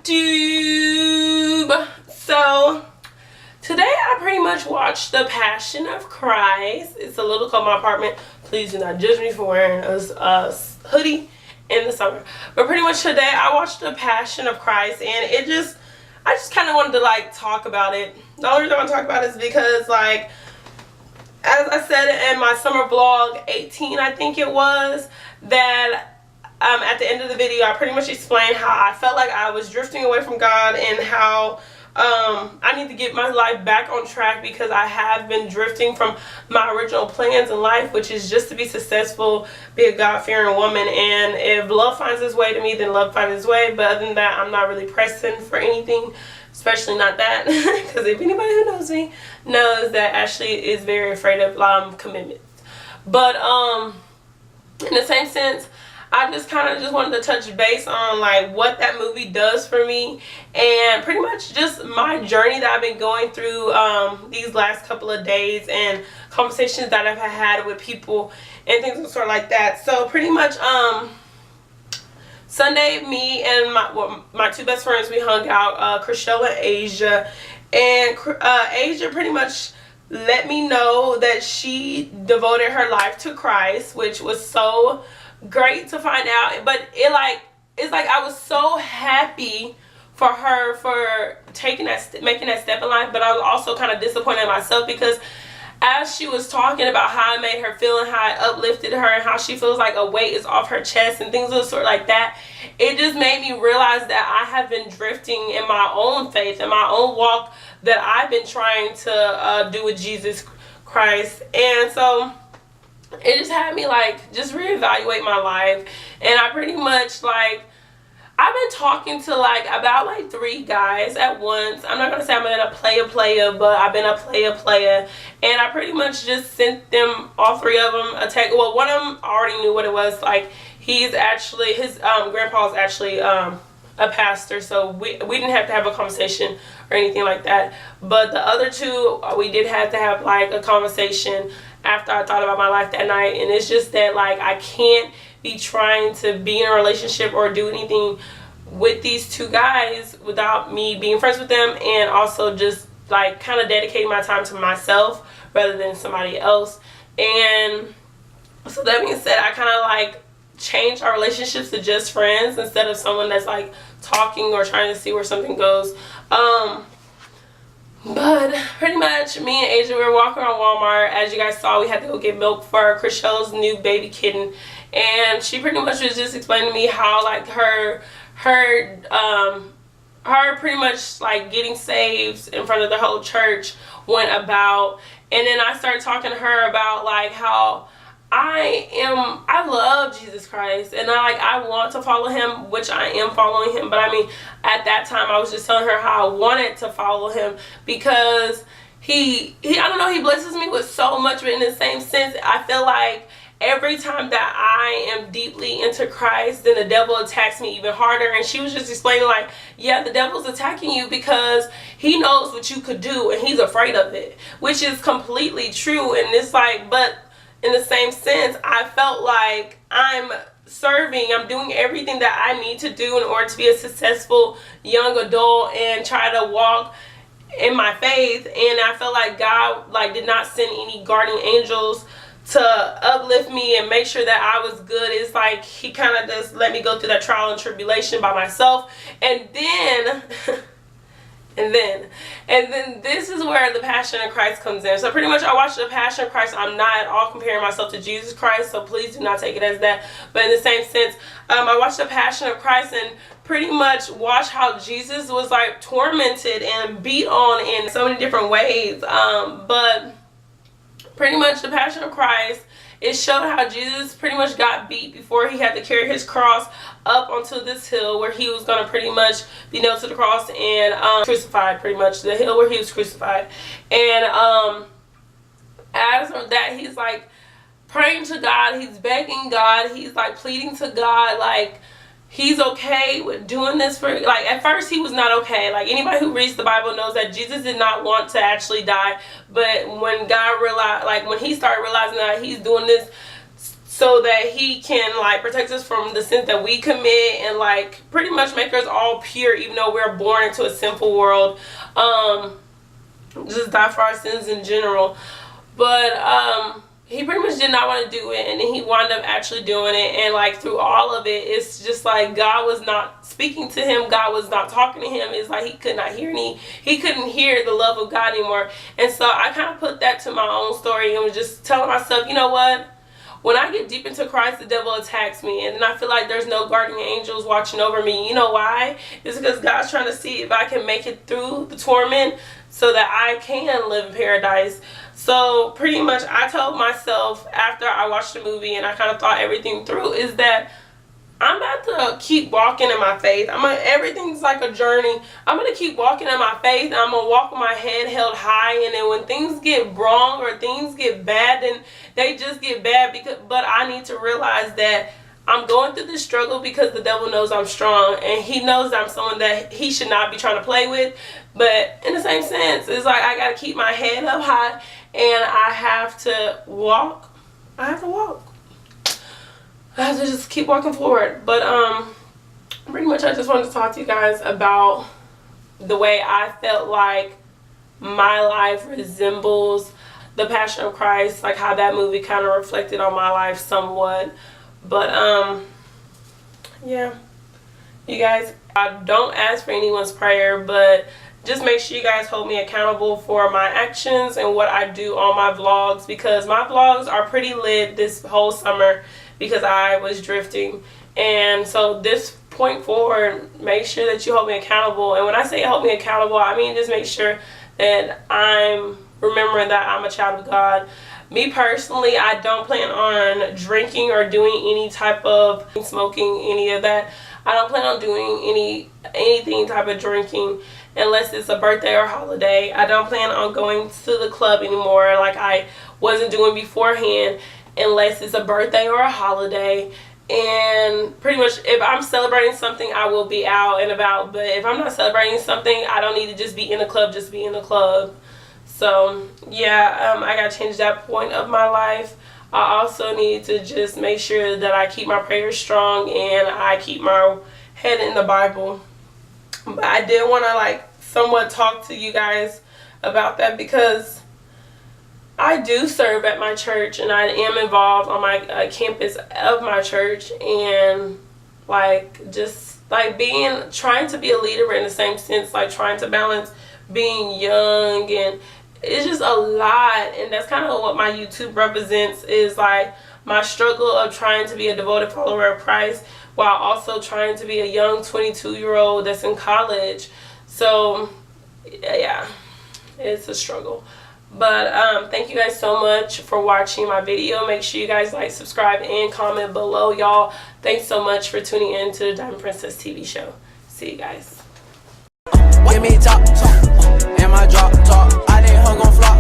YouTube. So today I pretty much watched The Passion of Christ. It's a little cold in my apartment. Please do not judge me for wearing a hoodie in the summer. But pretty much today I watched The Passion of Christ, and I just kind of wanted to talk about it. The only reason I want to talk about it is because as I said in my summer vlog 18, I think it was, that at the end of the video I pretty much explained how I felt like I was drifting away from God, and how I need to get my life back on track because I have been drifting from my original plans in life, which is just to be successful, be a God-fearing woman. And if love finds its way to me, then love finds its way. But other than that, I'm not really pressing for anything, especially not that. Because if anybody who knows me knows that Ashley is very afraid of commitments. But in the same sense, I just wanted to touch base on what that movie does for me, and pretty much just my journey that I've been going through these last couple of days, and conversations that I've had with people and things of sort like that. So pretty much Sunday, me and my two best friends, we hung out, Chriselle and Asia, and Asia pretty much let me know that she devoted her life to Christ, which was so great to find out. But it's like I was so happy for her for making that step in life, but I was also kind of disappointed in myself, because as she was talking about how I made her feel and how I uplifted her and how she feels like a weight is off her chest and things of the sort like that, it just made me realize that I have been drifting in my own faith and my own walk that I've been trying to do with Jesus Christ. And so it just had me just reevaluate my life. And I pretty much I've been talking to about 3 guys at once. I'm not gonna say I'm in a player, but I've been a player, and I pretty much just sent them, all 3 of them, a text. Well, one of them already knew what it was. He's actually, his grandpa's actually a pastor, so we didn't have to have a conversation or anything like that. But the other 2, we did have to have a conversation after I thought about my life that night. And it's just that I can't be trying to be in a relationship or do anything with these 2 guys without me being friends with them, and also just kind of dedicating my time to myself rather than somebody else. And so that being said, I kind of changed our relationships to just friends instead of someone that's talking or trying to see where something goes. But pretty much me and Asia, we were walking around Walmart. As you guys saw, we had to go get milk for Chriselle's new baby kitten, and she pretty much was just explaining to me how her pretty much getting saved in front of the whole church went about. And then I started talking to her about how I love Jesus Christ, and I want to follow him, which I am following him. But I mean, at that time I was just telling her how I wanted to follow him, because he I don't know, he blesses me with so much. But in the same sense, I feel like every time that I am deeply into Christ, then the devil attacks me even harder. And she was just explaining yeah, the devil's attacking you because he knows what you could do and he's afraid of it, which is completely true. And it's but in the same sense, I felt like I'm doing everything that I need to do in order to be a successful young adult and try to walk in my faith. And I felt like God did not send any guardian angels to uplift me and make sure that I was good. It's he kind of just let me go through that trial and tribulation by myself. And then and then this is where The Passion of Christ comes in. So pretty much I watched The Passion of Christ. I'm not at all comparing myself to Jesus Christ, so please do not take it as that. But in the same sense, I watched The Passion of Christ and pretty much watched how Jesus was tormented and beat on in so many different ways. But pretty much The Passion of Christ, it showed how Jesus pretty much got beat before he had to carry his cross up onto this hill where he was going to pretty much be nailed to the cross and crucified, pretty much the hill where he was crucified. And as of that, he's praying to God, he's begging God, he's pleading to God, he's okay with doing this for, at first he was not okay. Anybody who reads the Bible knows that Jesus did not want to actually die, but when God realized, when he started realizing that he's doing this so that he can like protect us from the sins that we commit, and like pretty much make us all pure, even though we're born into a sinful world. Just die for our sins in general. But he pretty much did not want to do it, and then he wound up actually doing it. And like through all of it, it's just like God was not speaking to him, God was not talking to him. It's like he could not hear he couldn't hear the love of God anymore. And so I kind of put that to my own story and was just telling myself, you know what, when I get deep into Christ, the devil attacks me, and then I feel like there's no guardian angels watching over me. You know why? It's because God's trying to see if I can make it through the torment so that I can live in paradise. So pretty much I told myself after I watched the movie and I kind of thought everything through, is that I'm about to keep walking in my faith. Everything's like a journey. I'm going to keep walking in my faith, and I'm going to walk with my head held high. And then when things get wrong or things get bad, then they just get bad. But I need to realize that I'm going through this struggle because the devil knows I'm strong, and he knows I'm someone that he should not be trying to play with. But in the same sense, it's like I got to keep my head up high, and I have to walk. I have to just keep walking forward. But pretty much I just wanted to talk to you guys about the way I felt like my life resembles the Passion of Christ, like how that movie kind of reflected on my life somewhat. But yeah, you guys, I don't ask for anyone's prayer, but just make sure you guys hold me accountable for my actions and what I do on my vlogs, because my vlogs are pretty lit this whole summer because I was drifting. And so this point forward, make sure that you hold me accountable. And when I say hold me accountable, I mean just make sure that I'm remembering that I'm a child of God. Me personally, I don't plan on drinking or doing any type of smoking, any of that. I don't plan on doing anything type of drinking unless it's a birthday or holiday. I don't plan on going to the club anymore like I wasn't doing beforehand unless it's a birthday or a holiday. And pretty much if I'm celebrating something, I will be out and about. But if I'm not celebrating something, I don't need to just be in the club, just be in the club. So yeah, I gotta change that point of my life. I also need to just make sure that I keep my prayers strong and I keep my head in the Bible. But I did want to like somewhat talk to you guys about that, because I do serve at my church and I am involved on my campus of my church, and like just like trying to be a leader, but in the same sense like trying to balance being young, and it's just a lot. And that's kind of what my YouTube represents, is like my struggle of trying to be a devoted follower of Christ while also trying to be a young 22-year-old that's in college. So yeah, it's a struggle. But thank you guys so much for watching my video. Make sure you guys like, subscribe, and comment below, y'all. Thanks so much for tuning in to the Diamond Princess TV show. See you guys. Give me top, and my drop top. I didn't hung on fly.